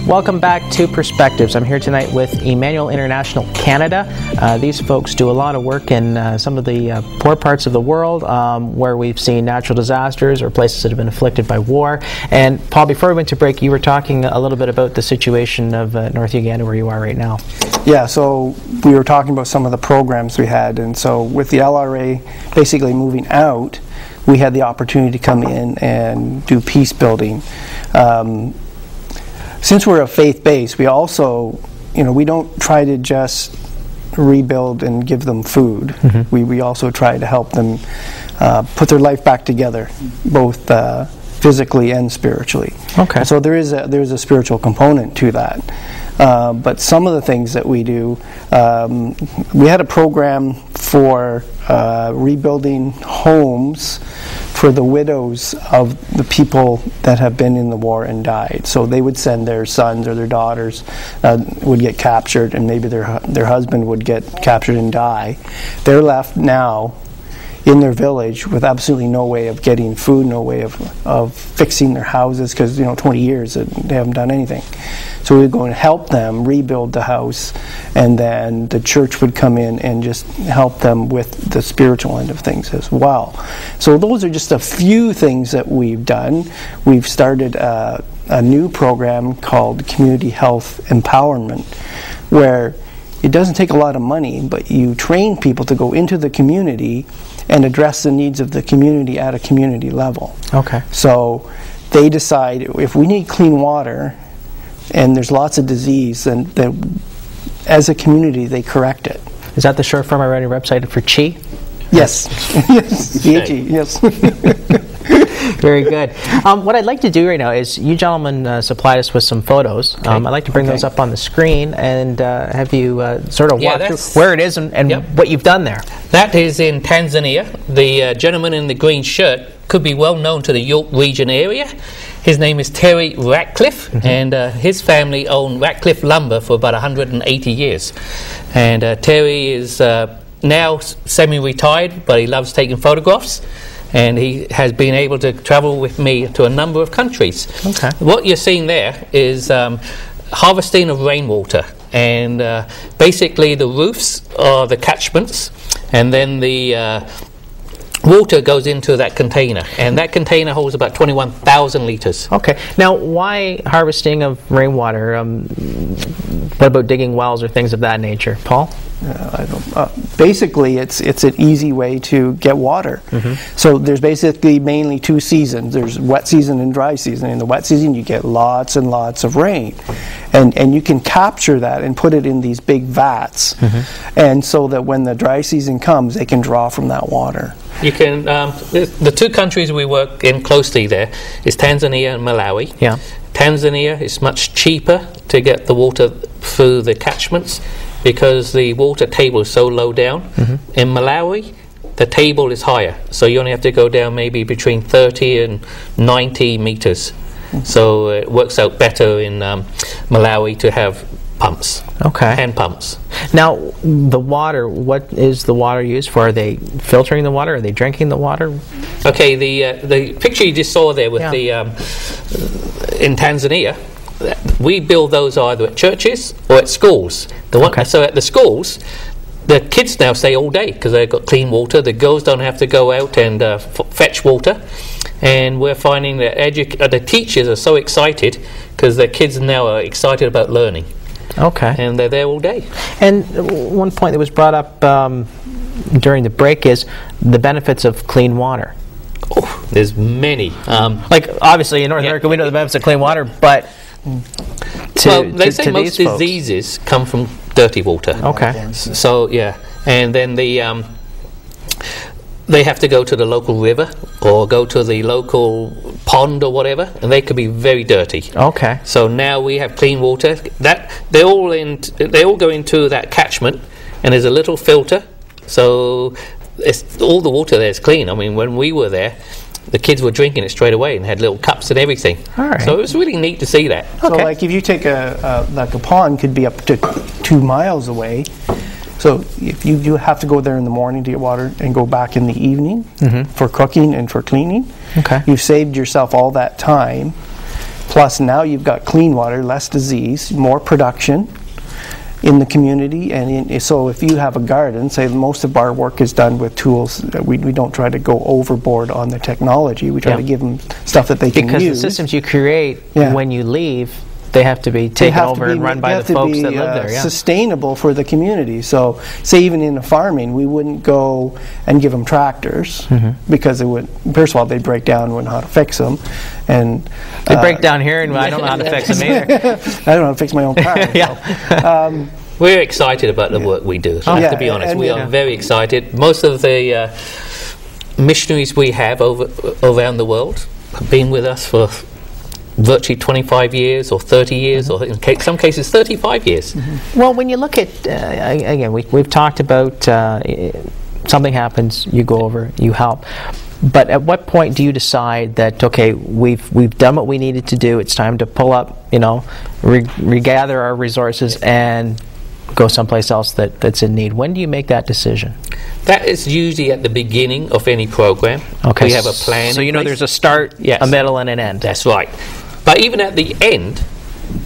Welcome back to Perspectives. I'm here tonight with Emmanuel International Canada. These folks do a lot of work in some of the poor parts of the world where we've seen natural disasters or places that have been afflicted by war. And Paul, before we went to break, you were talking a little bit about the situation of North Uganda where you are right now. Yeah, so we were talking about some of the programs we had, and so with the LRA basically moving out, we had the opportunity to come in and do peace building. Since we're a faith base, we also, we don't try to just rebuild and give them food. Mm-hmm. We also try to help them put their life back together, both physically and spiritually. Okay. So there is a spiritual component to that. But some of the things that we do, we had a program for rebuilding homes for the widows of the people that have been in the war and died. So they would send their sons or their daughters would get captured, and maybe their husband would get captured and die. They're left now in their village with absolutely no way of getting food, no way of fixing their houses, because 20 years they haven't done anything. So we'd go and help them rebuild the house, and then the church would come in and just help them with the spiritual end of things as well. So those are just a few things that we've done. We've started a new program called Community Health Empowerment, where it doesn't take a lot of money, but you train people to go into the community and address the needs of the community at a community level. Okay. So they decide if we need clean water and there's lots of disease, then as a community they correct it. Is that the short form I read on your website for CHI? Yes. Yes. CHI, yes. Very good. What I'd like to do right now is you gentlemen supplied us with some photos. Okay. I'd like to bring those up on the screen and have you sort of walk through where it is and what you've done there. That is in Tanzania. The gentleman in the green shirt could be well known to the York region area. His name is Terry Ratcliffe, and his family owned Ratcliffe Lumber for about 180 years. And Terry is now semi-retired, but he loves taking photographs. And he has been able to travel with me to a number of countries. Okay. What you're seeing there is harvesting of rainwater. And basically the roofs are the catchments, and then the water goes into that container, and that container holds about 21,000 litres. Okay. Now, why harvesting of rainwater? What about digging wells or things of that nature? Paul? Basically, it's an easy way to get water. So there's basically mainly two seasons. There's wet season and dry season. In the wet season, you get lots and lots of rain. And you can capture that and put it in these big vats. And so that when the dry season comes, they can draw from that water. You can. The two countries we work in closely there is Tanzania and Malawi. Yeah. Tanzania is much cheaper to get the water through the catchments because the water table is so low down. In Malawi, the table is higher, so you only have to go down maybe between 30 and 90 meters. So it works out better in Malawi to have pumps. Okay. Hand pumps. Now, the water, what is the water used for? Are they filtering the water? Are they drinking the water? Okay, the picture you just saw there with the in Tanzania, we build those either at churches or at schools. So at the schools, the kids now stay all day because they've got clean water. The girls don't have to go out and fetch water. And we're finding that the teachers are so excited because their kids now are excited about learning. Okay. And they're there all day. And one point that was brought up during the break is the benefits of clean water. Oh, there's many. Like, obviously, in North America, we know the benefits of clean water, but they say most diseases come from dirty water. Okay. So, yeah. And then they have to go to the local river or go to the local pond or whatever, and they could be very dirty. Okay. So now we have clean water. That they all go into that catchment, and there's a little filter. So all the water there is clean. I mean, when we were there, the kids were drinking it straight away and had little cups and everything. All right. So it was really neat to see that. Okay. So, like, if you take like a pond could be up to 2 miles away. So if you do have to go there in the morning to get water and go back in the evening for cooking and for cleaning, you've saved yourself all that time Plus now you've got clean water, less disease, more production in the community. And so if you have a garden, say most of our work is done with tools. We don't try to go overboard on the technology. We try to give them stuff that they can use. Because the systems you create when you leave, they have to be taken over and run by the folks that live there. Sustainable for the community. So, say even in the farming, we wouldn't go and give them tractors because it would. First of all, they'd break down. We wouldn't know how to fix them, and they break down here, and I don't know how to fix them either. I don't know how to fix my own car. We're excited about the work we do. To be honest, we are very excited. Most of the missionaries we have around the world have been with us for virtually 25 years or 30 years or in some cases 35 years. Well, when you look at, again, we've talked about something happens, you go over, you help. But at what point do you decide that, okay, we've done what we needed to do, it's time to pull up, regather our resources and go someplace else that's in need? When do you make that decision? That is usually at the beginning of any program. Okay. We have a plan. So there's a start, a middle, and an end. That's right. But even at the end,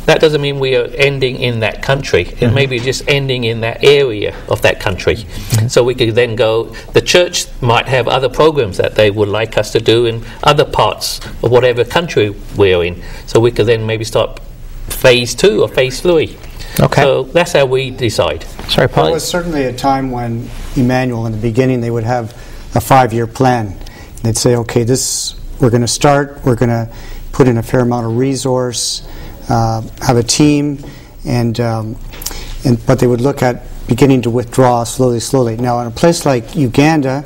that doesn't mean we are ending in that country. It may be just ending in that area of that country. So we could then go, the church might have other programs that they would like us to do in other parts of whatever country we're in. So we could then maybe start phase 2 or phase 3. Okay. So that's how we decide. Sorry, Paul. There was certainly a time when Emmanuel, in the beginning, they would have a 5-year plan. They'd say, okay, we're going to start, we're going to put in a fair amount of resource, have a team, but they would look at beginning to withdraw slowly. Now, in a place like Uganda,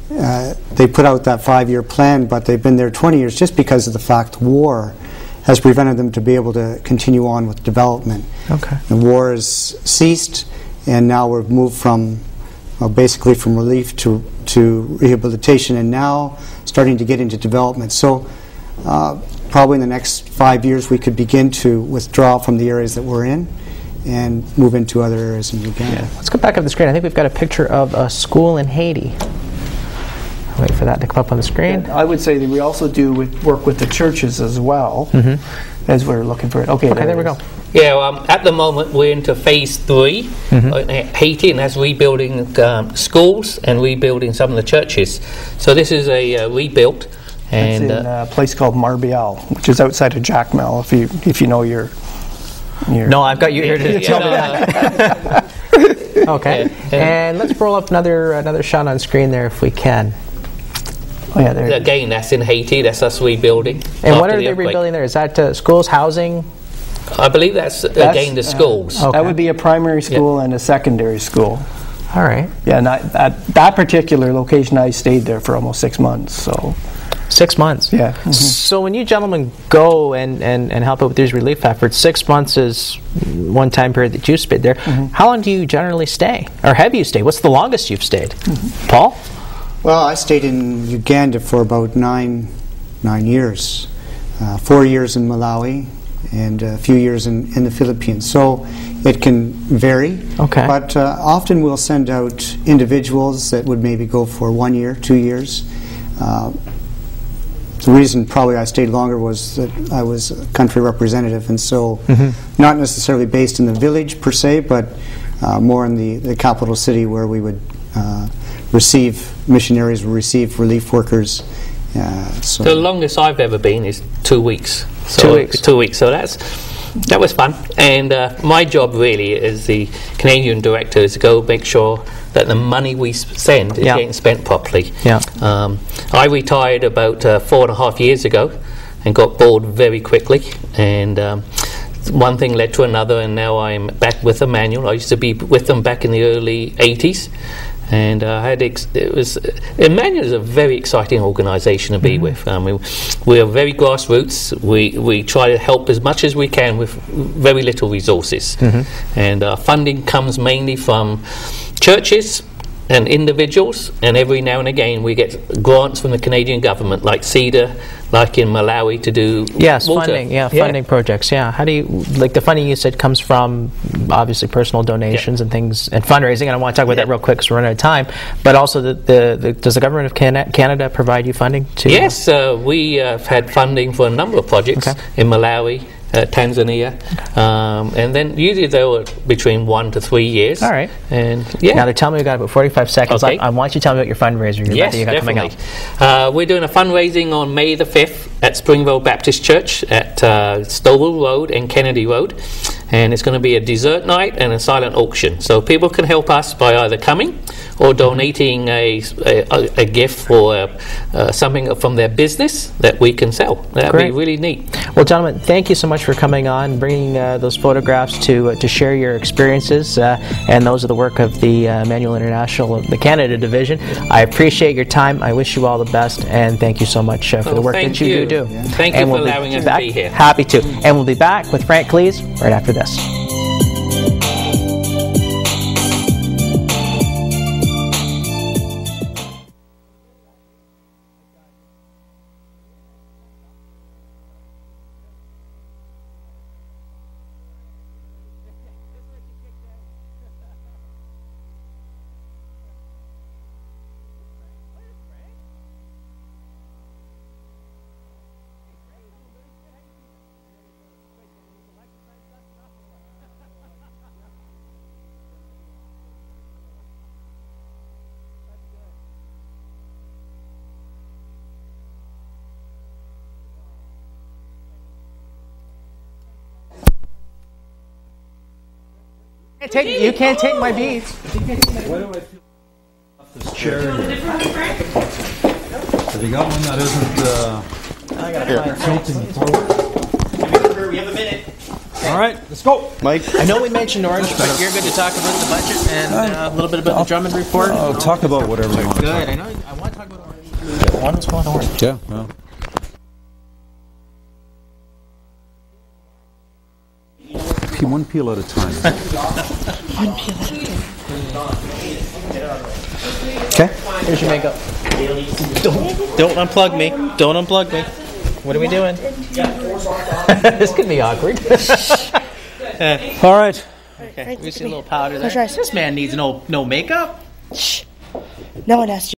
they put out that 5-year plan, but they've been there 20 years just because of the fact war has prevented them to be able to continue on with development. Okay. The war has ceased, and now we've moved from basically from relief to rehabilitation, and now starting to get into development. So probably in the next 5 years we could begin to withdraw from the areas that we're in and move into other areas in Uganda. Let's go back up the screen. I think we've got a picture of a school in Haiti. I'll wait for that to come up on the screen. I would say that we also do work with the churches as well, as we're looking for it. Okay, there we go. Yeah, at the moment we're into phase 3 in Haiti, and that's rebuilding schools and rebuilding some of the churches. So this is a rebuilt. And it's in a place called Marbial, which is outside of Jacmel. If you know your. No, I've got you here to tell me that. Okay, and let's roll up another shot on screen there if we can. Oh yeah, there. Again, that's in Haiti. That's us rebuilding. And what are they rebuilding there? Is that schools, housing? I believe that's again the schools. Okay. That would be a primary school and a secondary school. All right. Yeah, and at that particular location, I stayed there for almost 6 months. So. 6 months. Yeah. So when you gentlemen go and help out with these relief efforts, 6 months is one time period that you spent there. How long do you generally stay, or have you stayed? What's the longest you've stayed? Paul? Well, I stayed in Uganda for about nine years, 4 years in Malawi, and a few years in the Philippines. So it can vary. Okay. But often we'll send out individuals that would maybe go for 1 year, 2 years. The reason probably I stayed longer was that I was a country representative, and so not necessarily based in the village per se, but more in the capital city where we would receive missionaries, receive relief workers. So the longest I've ever been is 2 weeks. So 2 weeks. 2 weeks. So that was fun. And my job really as the Canadian director is to go make sure that the money we send is getting spent properly. Yeah. I retired about 4.5 years ago and got bored very quickly, and one thing led to another, and now I'm back with Emmanuel. I used to be with them back in the early 80s, and Emmanuel is a very exciting organisation to be with. We are very grassroots. We try to help as much as we can with very little resources, and our funding comes mainly from churches, and individuals, and every now and again we get grants from the Canadian government, like CEDA, like in Malawi, to do water. Funding projects. Yeah, how do you, like, the funding you said comes from obviously personal donations and things and fundraising, and I want to talk about that real quick because we're running out of time. But also, does the government of Canada provide you funding too? Yes, we have had funding for a number of projects in Malawi, Tanzania, and then usually they were between 1 to 3 years. All right. And now they're telling me we've got about 45 seconds. Okay. I want you to tell me about your fundraiser that you got coming up. We're doing a fundraising on May the 5th at Springville Baptist Church at Stowell Road and Kennedy Road, and it's going to be a dessert night and a silent auction. So people can help us by either coming or donating a gift for something from their business that we can sell. That'd be really neat. Well, gentlemen, thank you so much for coming on, bringing those photographs to share your experiences, and those are the work of the Emmanuel International, the Canada division. I appreciate your time. I wish you all the best, and thank you so much for the work that you do. Thank you for allowing us to be here. Happy to. And we'll be back with Frank Cleese right after this. You can't take my beads. Why do I feel off this chair? Have you got one that isn't I gotta find tilting forward? We have a minute. All right, let's go. Mike? I know we mentioned Orange, but you're good to talk about the budget and a little bit about the Drummond report. I'll talk about whatever you want to talk Good. I want to talk about Orange. One was called Orange. Yeah, well. One peel at a time. One peel at a time. Okay. Here's your makeup. Don't unplug me. Don't unplug me. What are we doing? This could be awkward. All right. Okay. We see a little powder there. This man needs no makeup. Shh. No one asked you.